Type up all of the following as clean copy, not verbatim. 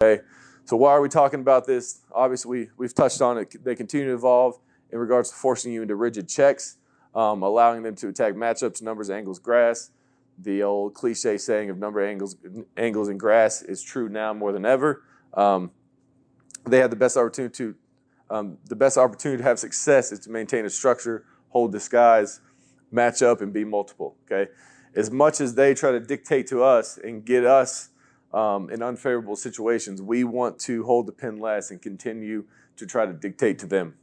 Okay, so why are we talking about this? Obviously, we've touched on it. They continue to evolve in regards to forcing you into rigid checks, allowing them to attack matchups, numbers, angles, grass. The old cliche saying of number angles in grass is true now more than ever. They have the best opportunity to have success is to maintain a structure, hold disguise, match up, and be multiple. Okay, as much as they try to dictate to us and get us in unfavorable situations, we want to hold the pen last and continue to try to dictate to them.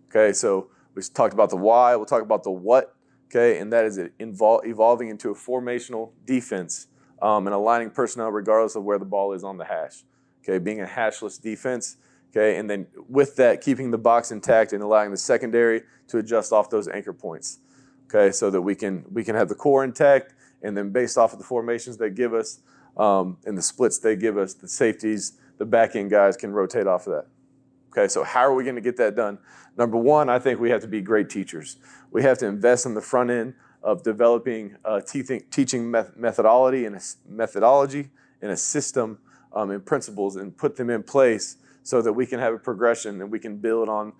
Okay, so we talked about the why. We'll talk about the what. Okay, and that is evolving into a formational defense and aligning personnel regardless of where the ball is on the hash. Okay, being a hashless defense. Okay, and then with that, keeping the box intact and allowing the secondary to adjust off those anchor points. Okay, so that we can have the core intact, and then based off of the formations they give us and the splits they give us, the safeties, the back end guys can rotate off of that. Okay, so how are we going to get that done? Number one, I think we have to be great teachers. We have to invest in the front end of developing teaching methodology and a system and principles, and put them in place so that we can have a progression and we can build on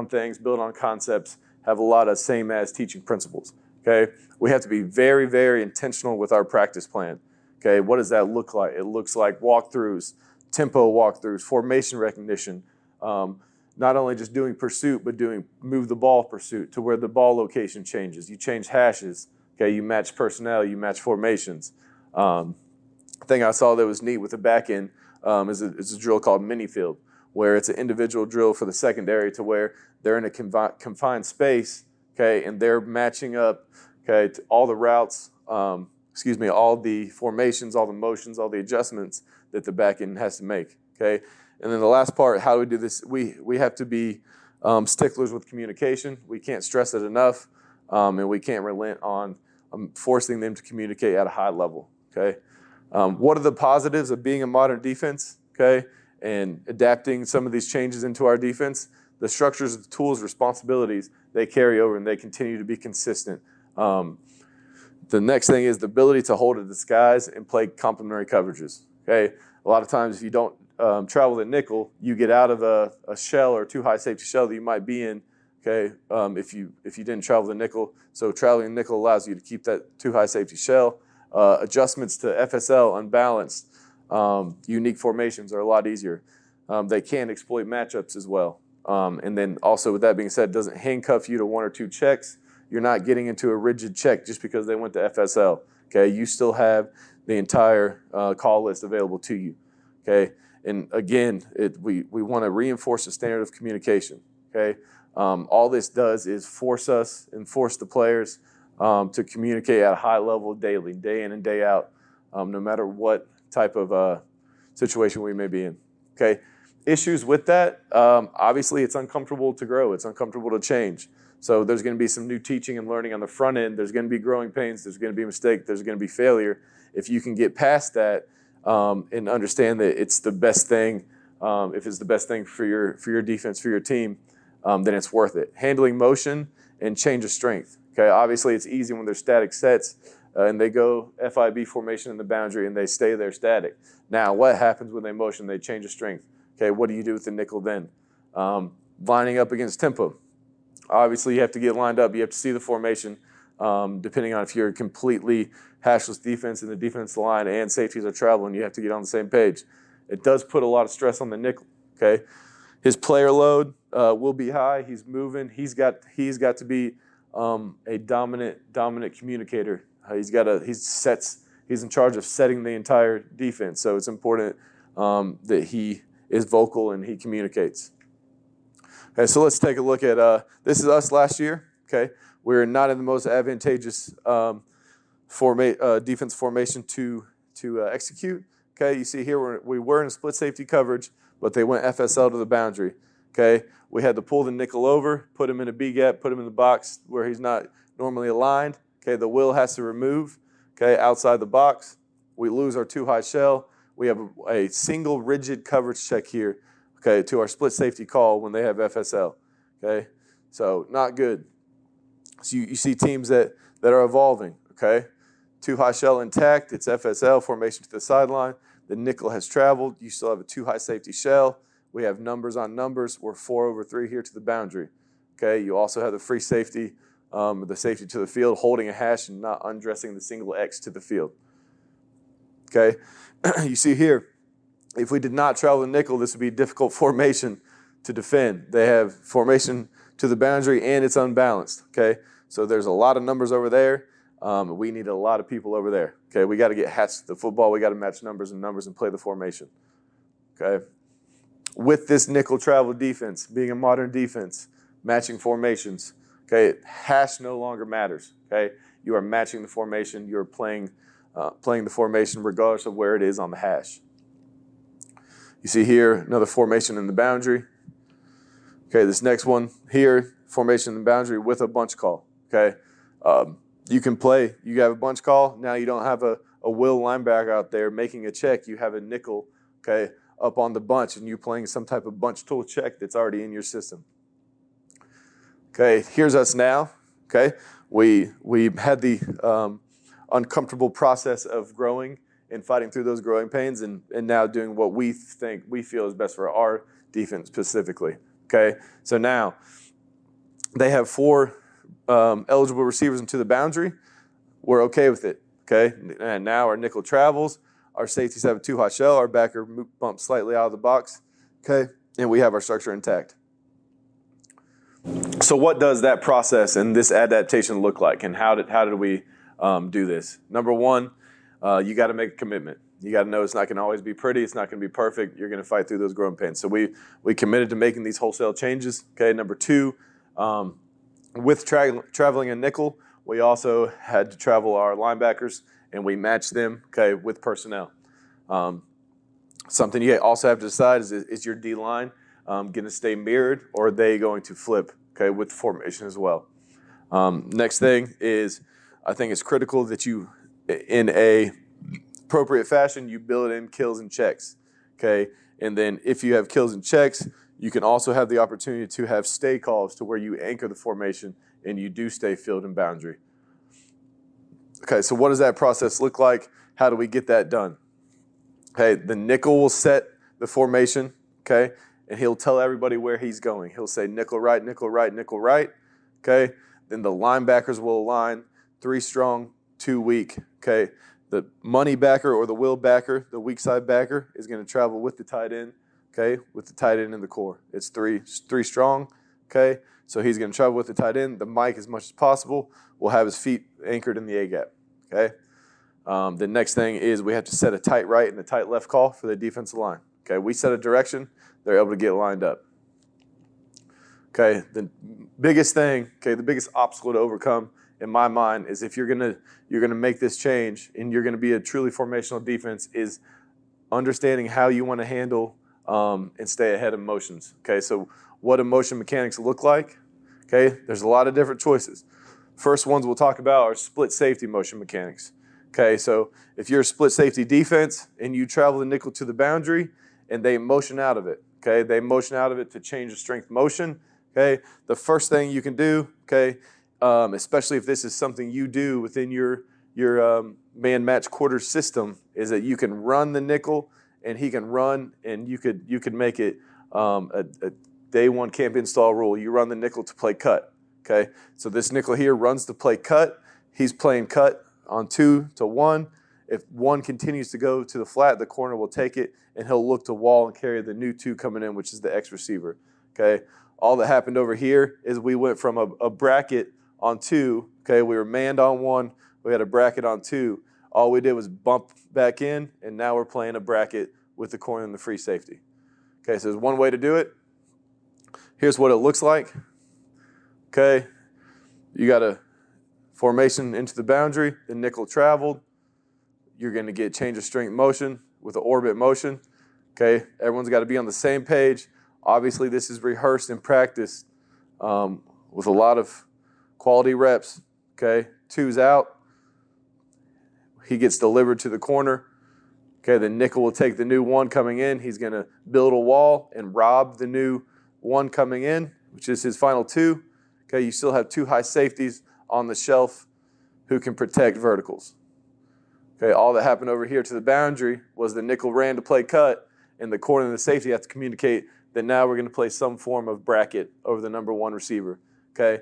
things, build on concepts, have a lot of same as teaching principles. Okay, we have to be very, very intentional with our practice plan. Okay, what does that look like? It looks like walkthroughs, tempo walkthroughs, formation recognition. Not only just doing pursuit, but doing move the ball pursuit to where the ball location changes. You change hashes. Okay, you match personnel, you match formations. Thing I saw that was neat with the back end is a drill called mini field, where it's an individual drill for the secondary to where they're in a confined space. Okay, and they're matching up. Okay, to all the routes. All the formations, all the motions, all the adjustments that the back end has to make. Okay. And then the last part, how do we do this? We have to be sticklers with communication. We can't stress it enough, and we can't relent on forcing them to communicate at a high level. Okay, what are the positives of being a modern defense? Okay, and adapting some of these changes into our defense. The structures, the tools, responsibilities, they carry over and they continue to be consistent. The next thing is the ability to hold a disguise and play complementary coverages. Okay, a lot of times if you don't travel the nickel, you get out of a shell or too high safety shell that you might be in. Okay, if you didn't travel the nickel, so traveling the nickel allows you to keep that too high safety shell. Adjustments to FSL, unbalanced, unique formations are a lot easier. They can exploit matchups as well. And then also with that being said, it doesn't handcuff you to one or two checks. You're not getting into a rigid check just because they went to FSL. Okay, you still have the entire call list available to you. Okay, and again, we want to reinforce the standard of communication. Okay, all this does is force the players to communicate at a high level daily, day in and day out, no matter what type of situation we may be in. Okay, issues with that, obviously it's uncomfortable to grow. It's uncomfortable to change. So there's going to be some new teaching and learning on the front end. There's going to be growing pains. There's going to be mistake. There's going to be failure. If you can get past that and understand that it's the best thing, if it's the best thing for your defense, for your team, then it's worth it. Handling motion and change of strength. Okay, obviously it's easy when they're static sets and they go FIB formation in the boundary and they stay there static. Now, what happens when they motion? They change of strength. Okay, what do you do with the nickel then? Lining up against tempo. Obviously, you have to get lined up. You have to see the formation, depending on if you're a completely hashless defense and the defensive line and safeties are traveling. You have to get on the same page. It does put a lot of stress on the nickel. Okay, his player load will be high. He's moving. He's got to be a dominant communicator. He's in charge of setting the entire defense. So it's important that he is vocal and he communicates. Okay, so let's take a look at this is us last year. Okay, we're not in the most advantageous defense formation to execute. Okay, you see here we were in a split safety coverage, but they went FSL to the boundary. Okay, we had to pull the nickel over, put him in a B gap, put him in the box where he's not normally aligned. Okay, the will has to remove. Okay, outside the box, we lose our too high shell. We have a single rigid coverage check here. Okay, to our split safety call when they have FSL. Okay, so not good. So you see teams that are evolving. Okay, too high shell intact. It's FSL formation to the sideline. The nickel has traveled. You still have a 2 high safety shell. We have numbers on numbers. We're 4/3 here to the boundary. Okay, you also have the free safety, the safety to the field, holding a hash and not undressing the single X to the field. Okay, you see here, if we did not travel the nickel, this would be a difficult formation to defend. They have formation to the boundary and it's unbalanced. Okay, so there's a lot of numbers over there. We need a lot of people over there. Okay, we got to get hatched to the football. We got to match numbers and play the formation. Okay, with this nickel travel defense being a modern defense, matching formations. Okay, hash no longer matters. Okay, you are matching the formation. You are playing the formation regardless of where it is on the hash. You see here another formation in the boundary. Okay, this next one here, formation in the boundary with a bunch call. Okay, you can play. You have a bunch call. Now you don't have a will linebacker out there making a check. You have a nickel. Okay, up on the bunch, and you're playing some type of bunch tool check that's already in your system. Okay, here's us now. Okay, we had the uncomfortable process of growing and fighting through those growing pains, and now doing what we feel is best for our defense specifically. Okay, so now they have 4 eligible receivers into the boundary. We're okay with it. Okay, and now our nickel travels. Our safeties have a 2 high shell. Our backer bumps slightly out of the box. Okay, and we have our structure intact. So what does that process and this adaptation look like, and how did we do this? Number one, you got to make a commitment. You got to know it's not going to always be pretty. It's not going to be perfect. You're going to fight through those growing pains. So we committed to making these wholesale changes. Okay. Number two, with traveling a nickel, we also had to travel our linebackers, and we matched them. Okay, with personnel. Something you also have to decide is your D line going to stay mirrored, or are they going to flip? Okay, with the formation as well. Next thing is, I think it's critical that you, in a appropriate fashion, you build in kills and checks. Okay, and then if you have kills and checks, you can also have the opportunity to have stay calls to where you anchor the formation and you do stay field and boundary. Okay, so what does that process look like? How do we get that done? Okay, the nickel will set the formation. Okay, and he'll tell everybody where he's going. He'll say nickel right, nickel right, nickel right. Okay, then the linebackers will align 3 strong, 2 weak. Okay, the money backer or the will backer, the weak side backer, is going to travel with the tight end. Okay, with the tight end in the core. It's three strong. Okay, so he's going to travel with the tight end. The Mike, as much as possible, will have his feet anchored in the A gap. Okay, the next thing is we have to set a tight right and a tight left call for the defensive line. Okay, we set a direction, they're able to get lined up. Okay, the biggest thing, the biggest obstacle to overcome in my mind is if you're gonna make this change and you're gonna be a truly formational defense, is understanding how you want to handle and stay ahead of motions. Okay, so what do motion mechanics look like? Okay, there's a lot of different choices. First ones we'll talk about are split safety motion mechanics. Okay, so if you're a split safety defense and you travel the nickel to the boundary and they motion out of it, okay, they motion out of it to change the strength motion. Okay, the first thing you can do, especially if this is something you do within your man match quarter system, is that you can run the nickel and he can run, and you could make it a day one camp install rule. You run the nickel to play cut. Okay, so this nickel here runs to play cut. He's playing cut on 2 to 1. If 1 continues to go to the flat, the corner will take it, and he'll look to wall and carry the new 2 coming in, which is the X receiver. Okay, all that happened over here is we went from a bracket on 2. Okay, we were manned on 1. We had a bracket on 2. All we did was bump back in, and now we're playing a bracket with the corner and the free safety. Okay, so there's one way to do it. Here's what it looks like. Okay, you got a formation into the boundary, the nickel traveled. You're going to get change of strength motion with an orbit motion. Okay, everyone's got to be on the same page. Obviously, this is rehearsed and practiced with a lot of quality reps. Okay, 2's out. He gets delivered to the corner. Okay, the nickel will take the new 1 coming in. He's going to build a wall and rob the new 1 coming in, which is his final 2. Okay, you still have 2 high safeties on the shelf who can protect verticals. Okay, all that happened over here to the boundary was the nickel ran to play cut, and the corner and the safety have to communicate that now we're going to play some form of bracket over the number 1 receiver. Okay,